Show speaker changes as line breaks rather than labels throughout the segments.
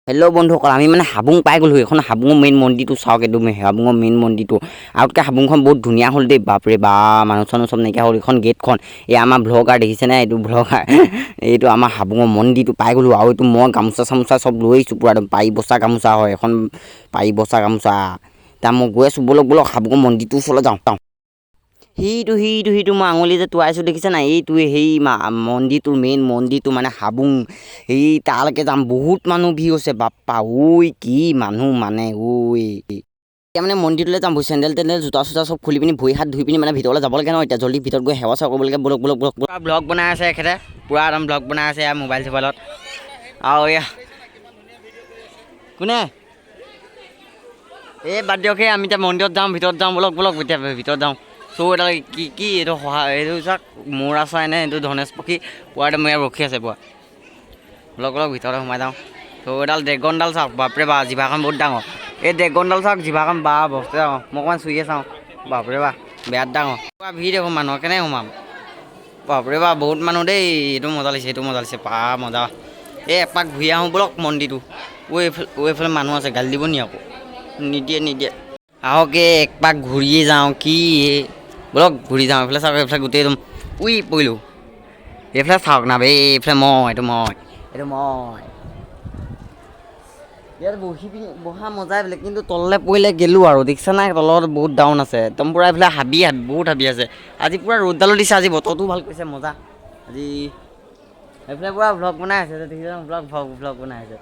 Hello' বন্ধুসকল, আমি মানে হাবুং পাই গ'লোঁ। এইখন হাবুঙৰ মেইন মন্দিৰটো চাওক, একদম হাবুঙৰ মেইন মন্দিৰটো। আগতকৈ হাবুংখন বহুত ধুনীয়া হ'ল দেই। বাপৰে বা, মানুহ চানুহ চব নাইকিয়া হ'ল। এইখন গেটখন, এই আমাৰ ভ্লগাৰ দেখিছেনে? এইটো ভ্লগাৰ এইটো আমাৰ হাবুঙৰ মন্দিৰটো পাই গ'লোঁ। আৰু এইটো মই গামোচা চামোচা চব লৈ আহিছোঁ পূৰা, একদম পাৰি বচা গামোচা হয় এখন, পাৰি বচা গামোচা। এতিয়া মই গৈ আছোঁ, ব'লক ব'লক হাবুঙৰ মন্দিৰটোৰ ওচৰলৈ যাওঁ। সেইটো মই আঙুলি যে টোৱাইছোঁ দেখিছে নাই? এইটোৱে সেই মন্দিৰটো, মেইন মন্দিৰটো মানে হাবুং। এই তালৈকে যাম। বহুত মানুহ ভিৰ হৈছে বাপ্পা ঐ, কি মানুহ মানে ঐ। এতিয়া মানে মন্দিৰলৈ যাম, চেণ্ডেল তেণ্ডেল জোতা চোতা চব খুলি পিনি ভৰি হাত ধুই পিনি মানে ভিতৰলৈ যাব লাগে ন। এতিয়া জল্দি ভিতৰত গৈ সেৱা চেৱা কৰিব লাগে। ব'লক ব'লক ব'লক। পূৰা ব্লগ বনাই আছে এখেতে, পূৰা একদম ব্লগ বনাই আছে মোবাইল চোবাইলত। আৰু এয়া কোনে এই বাদ দিয়ক, আমি এতিয়া মন্দিৰত যাওঁ, ভিতৰত যাওঁ। ব'লক ব'লক এতিয়া ভিতৰত যাওঁ। চৌ এডাল কি এইটো এইটো চাওক, মৌৰা চৰাই নে এইটো ধনেশ পক্ষী। পূৰা একদম ইয়াত ৰখি আছে পূৰা। ব'লক ব'লক ভিতৰলৈ সোমাই যাওঁ। চৌ এডাল ড্ৰেগনডাল চাওক, বাপৰে বা, জিভাখন বহুত ডাঙৰ। এই ড্ৰেগনডাল চাওক, জিভাখন বা বস্তু ডাঙৰ। মই অকণমান চুইয়ে চাওঁ, বাপৰে বা বিৰাট ডাঙৰ। পূৰা ভিৰ দেখোন মানুহৰ, কেনেকৈ সোমাম? বাপৰে বা বহুত মানুহ দেই। এইটো মজা লাগিছে, এইটো মজা লাগিছে, পা মজা। এই এপাক ঘূৰি আহোঁ ব'লক মন্দিৰটো। এইফালে মানুহ আছে, গালি দিব নি আকৌ? নিদিয়ে। আহক একপাক ঘূৰিয়ে যাওঁ, কি ব'লক ঘূৰি যাওঁ। এইফালে চাওক, এইফালে গোটেই একদম পৰিলোঁ। এইফালে চাওক না বে, এইফালে এইটো মই ইয়াত বহা মজাই বেলেগ। কিন্তু তললৈ পৰিলে গেলোঁ আৰু দেখিছা নাই, তলত বহুত ডাউন আছে একদম পূৰা। এইফালে বহুত হাবি আছে। আজি পূৰা ৰ'দডালো দিছে, আজি বতৰটো ভাল কৰিছে, মজা আজি। এইফালে পূৰা ভ্লগ বনাই আছে, দেখিছা ভ্লগ বনাই আছে।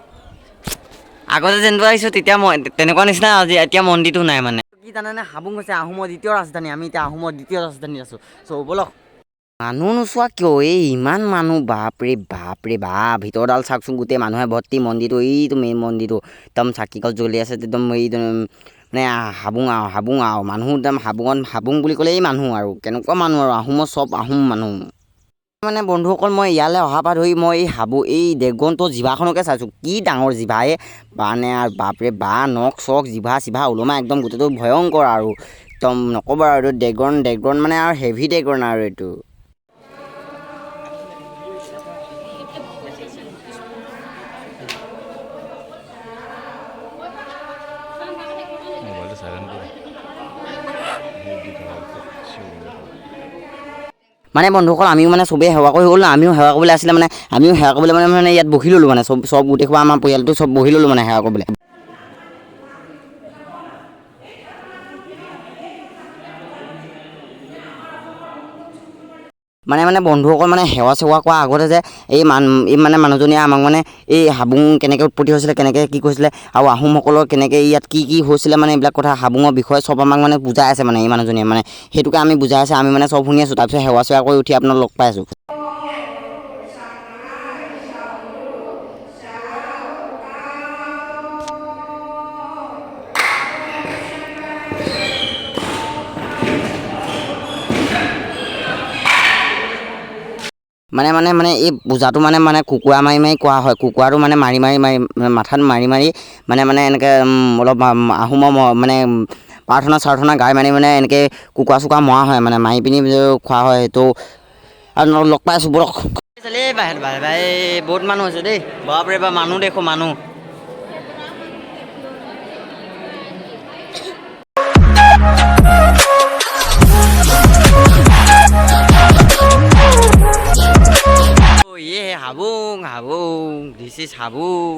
আগতে যেনেকুৱা আহিছোঁ তেতিয়া তেনেকুৱা নিচিনা আজি এতিয়া মন্দিৰটো নাই মানে। কি জানেনে? হাবুং হৈছে আহোমৰ দ্বিতীয় ৰাজধানী। আমি এতিয়া আহোমৰ দ্বিতীয় ৰাজধানীত আছোঁ। চ' ব'লক। মানুহ নোচোৱা কিয়? ইমান মানুহ, বাপৰে বাপ। ভিতৰডাল চাওকচোন, গোটেই মানুহে ভৰ্তি। মন্দিৰটো, এইটো মেইন মন্দিৰটো একদম চাকি গছ জ্বলি আছে একদম। মানে হাবুং আৰু মানুহ একদম হাবুং বুলি ক'লে এই মানুহ আৰু কেনেকুৱা মানুহ আৰু আহোমৰ চব আহোম মানুহ। মানে বন্ধুসকল, মই ইয়ালৈ অহাৰ পৰা ধৰি মই এই ড্ৰেগনটোৰ জিভাখনকে চাইছোঁ। কি ডাঙৰ জিভা মানে আৰু বাপৰে বা, নখ চখ জিভা চিভা ওলমা একদম গোটেইটো ভয়ংকৰ আৰু একদম নক'ব আৰু। এইটো ড্ৰেগন মানে আৰু হেভি ড্ৰেগন আৰু এইটো। মানে বন্ধুসকল, আমিও মানে চবেই সেৱা কৰি গ'ল ন। আমিও সেৱা কৰিবলৈ আছিলে মানে, সেৱা কৰিবলৈ মানে ইয়াত বহি ল'লোঁ মানে। চব গোটেই সোপা আমাৰ পৰিয়ালটো চব বহি ল'লোঁ মানে সেৱা কৰিবলৈ। মানে বন্ধুসকল, মানে সেৱা চেৱা কৰা আগতে যে এই মানে মানুহজনীয়ে আমাক মানে এই হাবুং কেনেকৈ উৎপত্তি হৈছিলে, কেনেকৈ কি কৰিছিলে, আৰু আহোমসকলৰ কেনেকৈ ইয়াত কি হৈছিলে, মানে এইবিলাক কথা হাবুঙৰ বিষয়ে চব আমাক মানে বুজাই আছে মানে এই মানুহজনীয়ে। মানে সেইটোকে আমি বুজাই আছে, আমি মানে চব শুনি আছোঁ। তাৰপিছত সেৱা চেৱা কৰি উঠি আপোনাক লগ পাই আছোঁ। মানে এই পূজাটো মানে কুকুৰা মাৰি কৰা হয়। কুকুৰাটো মানে মাৰি মাথাত মাৰি মানে এনেকৈ অলপ আহোমৰ মানে প্ৰাৰ্থনা গাই মানে এনেকৈ কুকুৰা চুকুৰা মৰা হয়, মানে মাৰি পিনি খোৱা হয়। সেইটো আৰু লগ পাই আছোঁ ব'লক। বহুত মানুহ আছে দেই, বাপৰে বা, মানুহ দেখোঁ মানুহ। Habung this is Habung.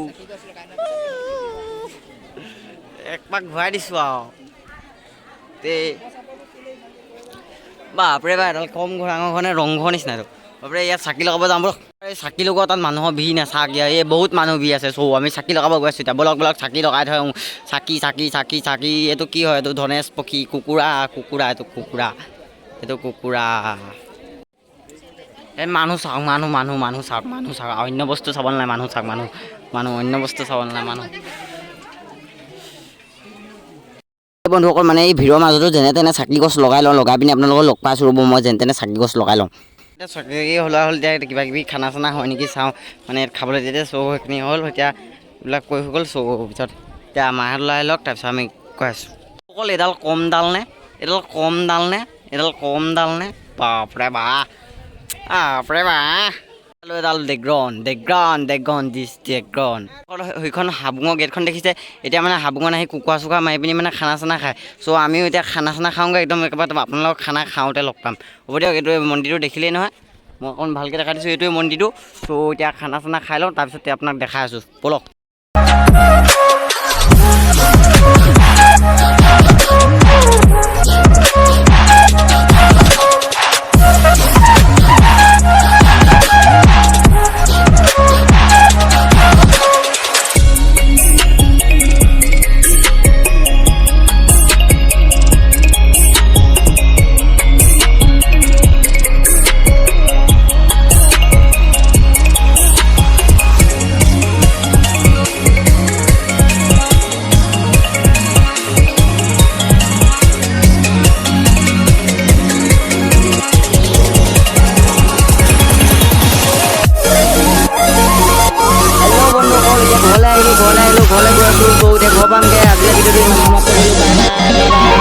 একপাক ঘূৰাই দিছোঁ আৰু বাপৰে বা, এডাল কম ডাঙৰ ঘৰ নে ৰংঘৰ নিচিনাটো। বাপৰে ইয়াত চাকি লগাব যাওঁ ব'লক। এই চাকি লগোৱা তাত মানুহৰ ভিৰ নাচাক, এই বহুত মানুহ ভিৰ আছে। চ' আমি চাকি লগাব গৈ আছোঁ এতিয়া। ব'লক চাকি লগাই থওঁ। চাকি এইটো কি হয়? এইটো ধনেশ পক্ষী, কুকুৰা এইটো কুকুৰা। এই মানুহ চাওক অন্য বস্তু চাব নালাগে, মানুহ চাওক, মানুহ অন্য বস্তু চাব নালাগে, মানুহ। বন্ধুসকল, মানে এই ভিৰৰ মাজতো যেনে তেনে চাকি গছ লগাই পিনি আপোনালোকক লগ পাইছোঁ। ৰ'ব, মই যেনে তেনে চাকি গছ লগাই লওঁ। এতিয়া চাকি হ'ল এতিয়া কিবা কিবি খানা চানা হয় নেকি চাওঁ, মানে ইয়াত খাবলৈ যেতিয়া চ' সেইখিনি হ'ল। এতিয়া এইবিলাক হৈ গ'ল। চ' পিছত এতিয়া মাহঁত ওলাই লওক, তাৰপিছত আমি কৈ আছোঁ। অকল এইডাল কম ডাল নে? বাপৰে বা। এডাল দেগ্ৰন সেইখন হাবুঙৰ গেটখন দেখিছে এতিয়া মানে হাবুঙত আহি কুকুৰা চুকুৰা মাৰি পিনি মানে খানা চানা খায় চ' আমিও এতিয়া খানা চানা খাওঁগৈ একদম একেবাৰে আপোনালোকক খানা খাওঁতে লগ পাম হ'ব দিয়ক এইটো মন্দিৰটো দেখিলেই নহয় মই অকণ ভালকৈ দেখাই দিছোঁ এইটোৱে মন্দিৰটো চ' এতিয়া খানা চানা খাই লওঁ তাৰপিছতে আপোনাক দেখাই আছোঁ ব'লক ঘৰলৈ গৈ আছোঁ এতিয়া ঘৰ পামগৈ আজিলৈ ভিডিঅ'টো সমাপ্ত কৰিলোঁ বাই বাই